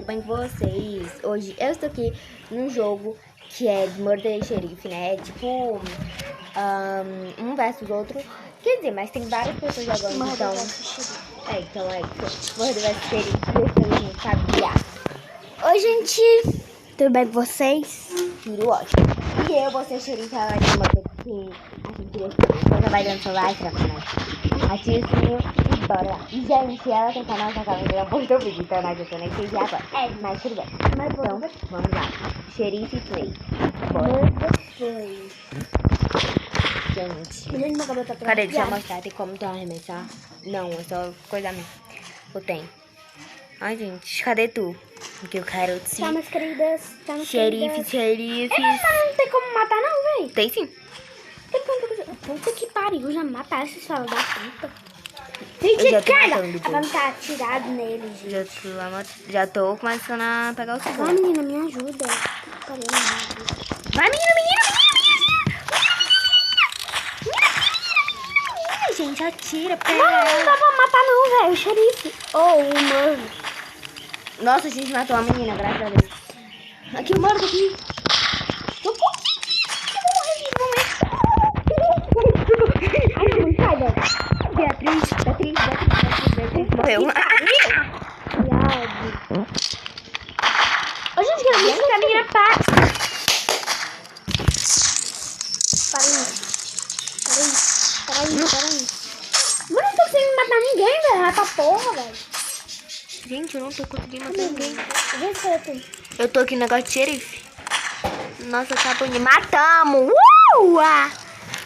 Tudo bem com vocês? Hoje eu estou aqui num jogo que é de morder xerife, né? É tipo um versus outro. Quer dizer, mas tem várias pessoas jogando, então... então é isso. Morder versus xerife, eu estou no Fabiá. Oi, gente! Tudo bem com vocês? Tudo ótimo. E eu vou ser xerife agora de morder porque a gente já vai dando celular e trabalhando. Ativa o sininho e bora lá. E, gente, ela tem canal na casa dela, postou vídeo, então nós já nem sei agora. Mas tudo bem. Então, vamos lá. Xerife Play. Bora. Gente. Cadê? Deixa eu mostrar. Tem como tu arremessar? Não, é só coisa minha. Eu tenho. Ai, gente, cadê tu? Porque eu quero te... Tá, meus queridas. Xerife. Não tem como matar, não, véi. Tem sim. Puta que pariu, já mataram esses falas da puta. Eu já tô cara, matando, vamos estar atirado nele, gente. Já tô começando a pegar o Vai, segundo. menina, me ajuda. Vai, menina. Gente, atira, pega. Não dá pra matar não, velho. O xerife. O mano. Nossa, a gente matou a menina, graças a Deus. Aqui, o mano, aqui. Beatriz. Morreu. Ô, gente, que Gente, a menina passa. Peraí. Mano, eu não tô conseguindo matar ninguém, velho. Vai pra porra, velho. Gente, eu não tô conseguindo matar ninguém. Vê se eu tenho. Eu tô aqui no negócio de xerife. Nossa, tá bonito. Matamos!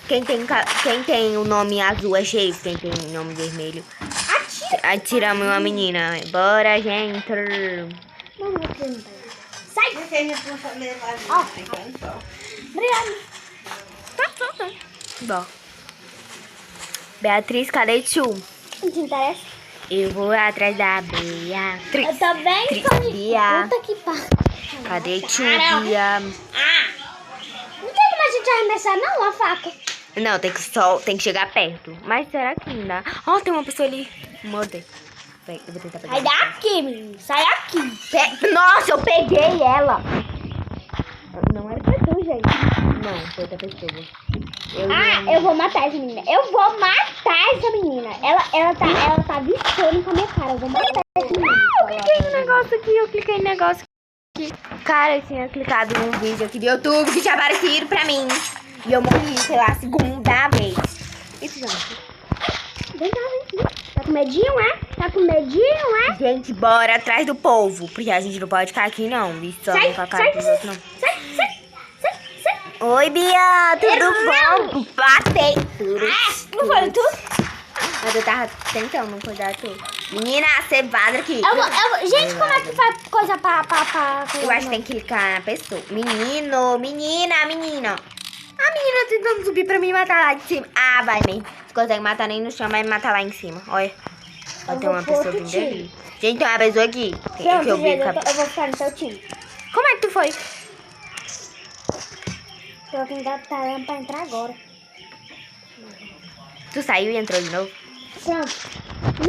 Quem tem o nome azul é xerife, quem tem o nome vermelho. Atiramos uma menina. Bora, gente. Não, não acredito. Sai! Obrigado. Bom. Beatriz, cadê tu? Não te interessa? Eu vou atrás da Beatriz. Eu também tô Bia. Puta que pariu. Cadê tu, Bia? Não tem como a gente arremessar, não, a faca. Não, tem que chegar perto. Mas será que não dá? Ó, tem uma pessoa ali. Morder. Eu vou tentar pegar. Sai daqui, menino. Sai daqui. Nossa, eu peguei ela. Não era pra tu, gente. Não, foi outra pessoa. Eu vou matar essa menina. Eu vou matar essa menina. Ela tá viciando com a minha cara. Eu vou matar essa menina. Eu cliquei no negócio aqui. Cara, eu tinha clicado num vídeo aqui do YouTube que tinha aparecido pra mim. E eu morri, sei lá, a segunda vez. Isso, gente. Vem cá, vem. Tá com medinho, é? Tá com medinho, é? Gente, bora atrás do povo. Porque a gente não pode ficar aqui, não. Sai. Oi, Bia, tudo bom? Batei tudo. Não foi tu? Mas eu tava tentando cuidar tudo. Menina, você vaza aqui. Gente, como é que faz coisa pra Eu acho que tem que clicar na pessoa. Menina. A menina tentando subir pra mim e matar lá de cima. Ah, vai mesmo. Você consegue matar nem no chão, vai me matar lá em cima. Olha. Tem uma pessoa vindo ali. Gente, tem uma pessoa aqui. Eu vou ficar no seu time. Como é que tu foi? Tô tentando pra entrar agora. Tu saiu e entrou de novo? Pronto.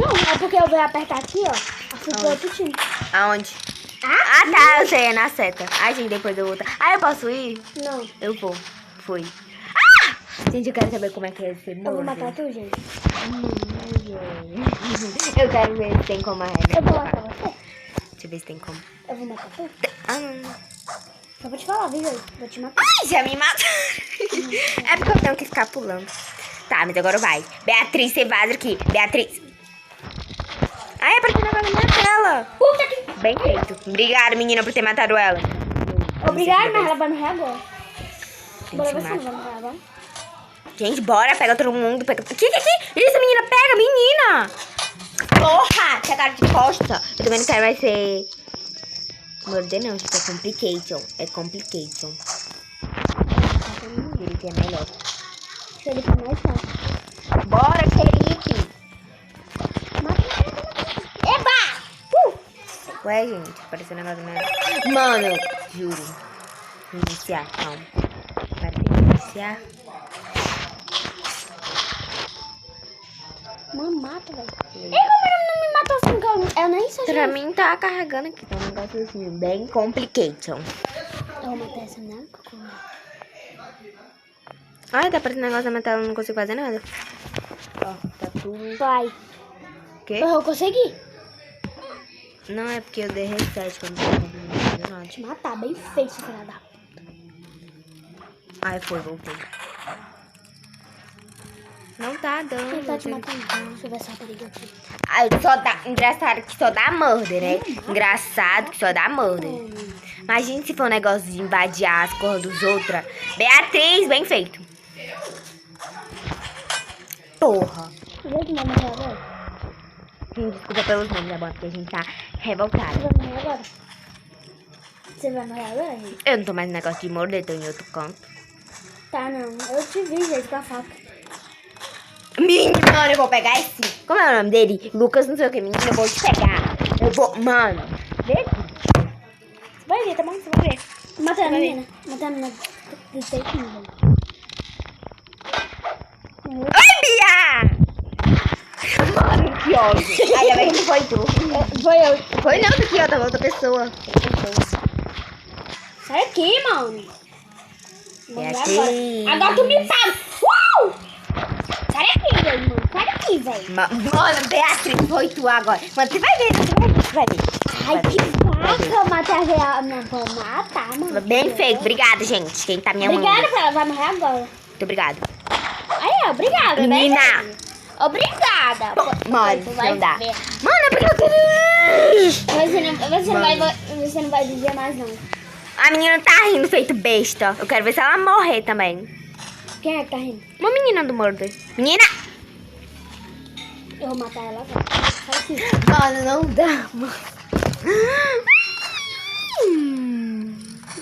Não, é porque eu vou apertar aqui, ó. Eu fui pro outro time. Aonde? Ah, tá, eu sei, é na seta. Ai, gente, depois eu vou... eu posso ir? Não. Eu vou. Fui. Gente, eu quero saber como é que é ser morto. Eu vou matar tu, gente. Eu quero ver se tem como arremessar. Eu vou matar você. Deixa eu ver se tem como. Eu vou matar tu. Não. Só vou te falar, viu, gente? Vou te matar. Ai, já me mataram. É porque eu tenho que ficar pulando. Tá, mas agora vai. Beatriz, você vaza aqui. Beatriz. Ai, é pra que não vai matar ela. Puta que... Bem feito. Obrigada, menina, por ter matado ela. Obrigada, mas ela vai morrer agora. Tem Bora que ver se se não vai morrer agora. Gente, bora, pega todo mundo. Pega... Que? Isso, menina, pega, menina. Porra, que cara de costa. Eu também não quero mais ser... Morder não, gente, é complication. Ele que é melhor. Xerife é mais fácil. Bora, xerife. Eba! Ué, gente, pareceu um negócio mesmo. Mano, juro. Iniciar, calma. Vai iniciar. Mano, mata, velho. E como ele não me matou assim? Eu nem sei. Pra mim tá carregando aqui. Tá um negócio assim, bem complication. Eu vou matar essa menina. Olha, tá parecendo negócio da minha tela, eu não consigo fazer nada. Ó, tá tudo... Vai. O quê? Eu consegui. Não, é porque eu dei reset quando eu não Te matar, bem feito, filha da puta. Ai, foi, voltei. Não tá dando. Quem tá te matando? Deixa eu ver essa perigo aqui. Ai, só dá... Engraçado que só dá murder, né? Engraçado que só dá murder. Imagina se for um negócio de invadir as cores dos outros. Beatriz, bem feito. Porra. Você vai morrer agora? Sim, desculpa pelos nomes, agora, porque a gente tá revoltado. Você vai morrer agora? Você vai morrer agora, gente? Eu não tô mais no negócio de morder, tô em outro canto. Tá, não. Eu te vi, gente, com a faca. Menino, eu vou pegar esse. Como é o nome dele? Lucas, não sei o que, menino, eu vou te pegar. Eu vou, mano. Vê aqui. Você vai ver, tá bom? Você vai ver. Mata a menina. Mata a menina do peitinho, velho. Oi, Bia! Mano, que ódio. Ainda bem que não foi tu. Foi eu. Foi não, tá aqui, ó, tava outra pessoa. Sai aqui, mano. Beatriz. Agora tu me fala. Sai daqui, velho, mano. Sai daqui, velho. Mano, Beatriz, foi tu agora. Mano, você vai ver, você vai ver. Ai, que vaca. Matei a real. Não, vou matar, mano. Bem feito, obrigada, gente. Quem tá me amando. Obrigada, ela vai morrer agora. Muito obrigado. Aí, obrigada, Menina. né? Obrigada. Mano, Tu vai não dá. ver. Mano, é porque eu... Você não vai dizer mais, não. A menina tá rindo feito besta. Eu quero ver se ela morrer também. Quem é que tá rindo? Uma menina do Murder. Menina! Eu vou matar ela agora. Fala assim. Mano, não dá, mano.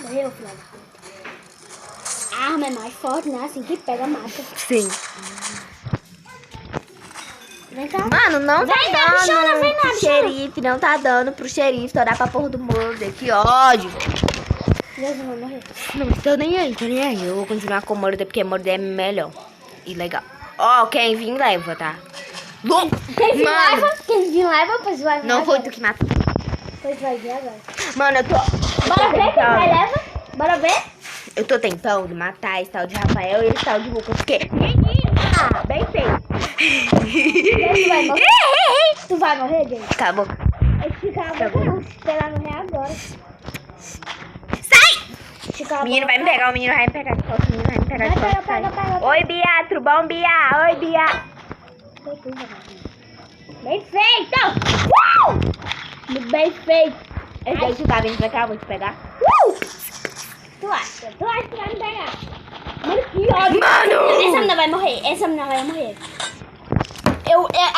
Morreu, filha da puta. A arma é mais forte, né? Assim que pega, mata. Sim. Vem cá. Mano, não tá Vem, dando bichona, vem, pro bichona. xerife. Não tá dando pro xerife. Só dá pra porra do Murder. Que ódio. Jesus vai morrer. Não, tô nem aí, tô nem aí. Eu vou continuar com o Murder porque Murder é melhor. E legal. Ó, quem vir leva, tá? Quem vir Mano, leva, pois vai não foi tu agora. que matou. Pois vai ver agora. Mano, eu tô Bora ver quem vai leva? Bora ver? Eu tô tentando matar esse tal de Rafael e esse tal de Lucas, porque... Menina! Bem feito. Tu vai morrer? Tu vai morrer, gente? Acabou. Esse cara não. Ela morrer agora. Sai! Esse cara O menino vai me pegar, o menino vai me pegar de costas, o menino vai me pegar de Vai, costas. pega, sai. pega. Oi, Bia, tudo bom, Bia? Oi, Bia. Bem feito! Bem feito! Esse daí tu tá vindo pra cá, eu vou te pegar. Tu acha que vai me pegar? Mano, que ódio! Mano! Essa menina vai morrer,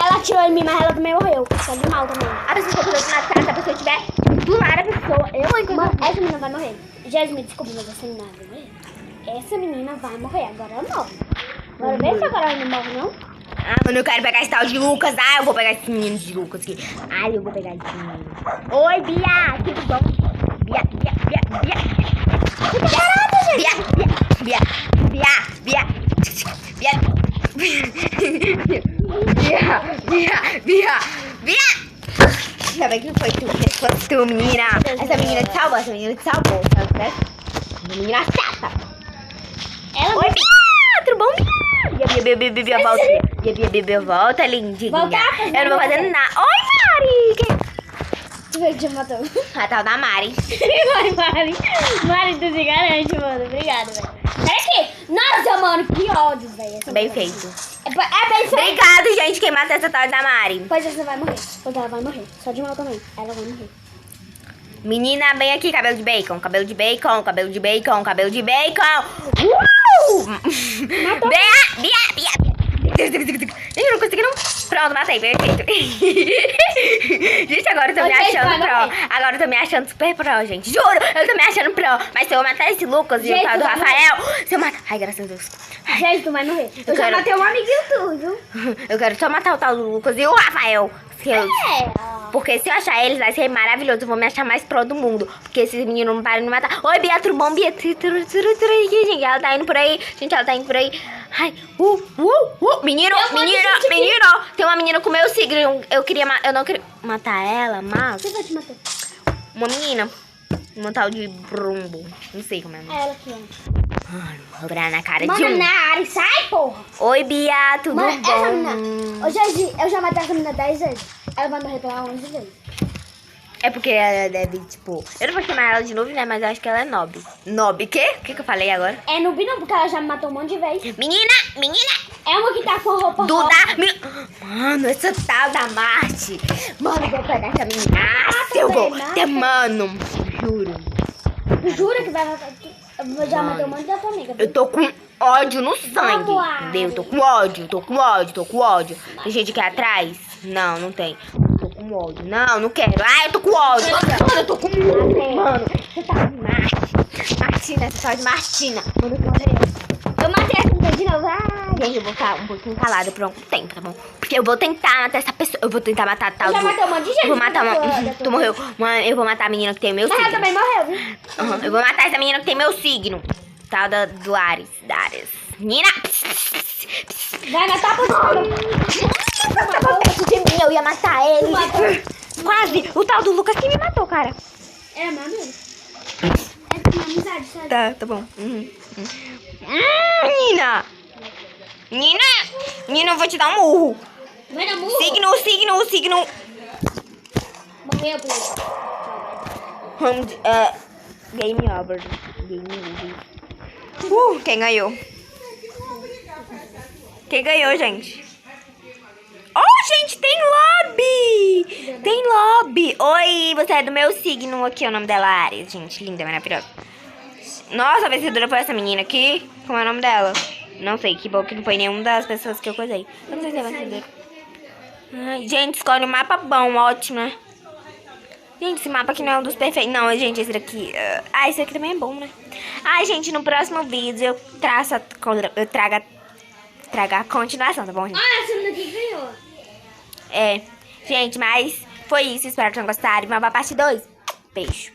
ela atirou em mim, mas ela também morreu. Tá de mal também. A pessoa que eu te matar, se a pessoa estiver do lado da pessoa, Mano, essa menina vai morrer. Jasmine, desculpa, mas essa menina vai morrer. Essa menina vai morrer, agora ela morre. Agora vê se agora ela não morre, não. Ah, mano, eu quero pegar esse tal de Lucas. Ah, eu vou pegar esse menino de Lucas aqui. Ai, eu vou pegar esse menino. Oi, Bia, tudo bom? Bia. Ainda bem que não foi tu, que fosse tu, menina. Essa menina te salvou, essa menina. Menina chata. Oi, Bia, tudo bom, Bia, volta. Bia, volta, lindinha. Voltar, Eu não vou fazer nada. Oi, Mari. Tu vê que já matou. A tal da Mari. Mari, tu se garante, mano. Obrigada, velho. Pera aqui. Nossa, mano, que ódio, velho. Bem feito. É bem feito. Obrigado, gente, quem mata essa tal da Mari. Pois essa vai morrer. Pois ela vai morrer. Só de mal também. Ela vai morrer. Menina, vem aqui, cabelo de bacon. Matou. Bia. Gente, eu não consegui não. Pronto, matei, perfeito. Gente, agora eu tô me achando pro. Agora eu tô me achando super pro, gente. Juro, eu tô me achando pro. Mas se eu matar esse Lucas e o tal do Rafael, se eu matar... Ai, graças a Deus. Gente, tu vai morrer. Eu já quero- matei um amiguinho tu, viu? Eu quero só matar o tal do Lucas e o Rafael. Porque se eu achar eles, vai ser maravilhoso. Eu vou me achar mais pro do mundo. Porque esses meninos não param de me matar. Oi, Bia, tudo bom? Bia, gente, ela tá indo por aí. Gente, ela tá indo por aí. Ai, Menino. Tem uma menina com meu signo. Eu não queria matar ela, mas... Quem vai te matar? uma menina. Uma tal de Brumbo. Não sei como é o nome. É ela aqui, ó. Vou virar na cara de Mano, um. na área, sai, porra. Oi, Bia, tudo Mano, bom? essa menina... Ô, Jorge, eu já matei essa menina 10 vezes. Ela vai morrer pela 11 vezes. É porque ela deve, tipo... Eu não vou chamar ela de noob, né? Mas eu acho que ela é nob. Nob, o quê? O que eu falei agora? É noob não, porque ela já me matou um monte de vezes. Menina! É uma que tá com roupa rosa. Mano, essa tal da Marte. Mano, eu vou pegar essa menina. Eu vou. Mano, juro. Jura que vai matar... Eu já matei um monte da sua amiga. Eu tô com ódio no sangue. Vamos. Entendeu? Eu tô com ódio. Tem gente aqui atrás? Não, não tem. Tô com ódio. Não quero. Ai, eu tô com ódio. Mano, eu tô com ódio. Mano, você tá de Martina, essa tal de Martina. Mano, Eu matei essa menina de novo. Ai. gente, eu vou ficar um pouquinho calada por um tempo, tá bom? Porque eu vou tentar matar essa pessoa. Eu vou tentar matar a tal Eu já do... matei um monte de gente. Eu vou matar uma... da tua- Tu morreu. Mano, eu vou matar a menina que tem o meu Mas ela signo. também morreu, viu? Uhum, eu vou matar essa menina que tem meu signo. Tal do Ares. Menina! Vai matar por Eu ia matar ele. Quase. O tal do Lucas que me matou, cara. É, mano. É de amizade, sabe? Tá bom. Menina, eu vou te dar um murro. Vai dar murro. Signo. Morreu, Pedro. Game over. Quem ganhou? Quem ganhou, gente? Oh, gente, tem lobby! Tem lobby! Oi, você é do meu signo aqui, o nome dela é Ares, gente. Linda, maravilhosa. Nossa, a vencedora foi essa menina aqui. Como é o nome dela? Não sei, que bom que não foi nenhuma das pessoas que eu coisei. Eu não sei se é vencedora. Ai, gente, escolhe um mapa bom, ótimo, né? Gente, esse mapa aqui não é um dos perfeitos. Não, gente, esse daqui... esse aqui também é bom, né? Ai, gente, no próximo vídeo eu trago a continuação, tá bom, gente? Ah, essa menina aqui ganhou. Gente, mas foi isso. Espero que tenham gostado. Vamos pra parte 2. Beijo.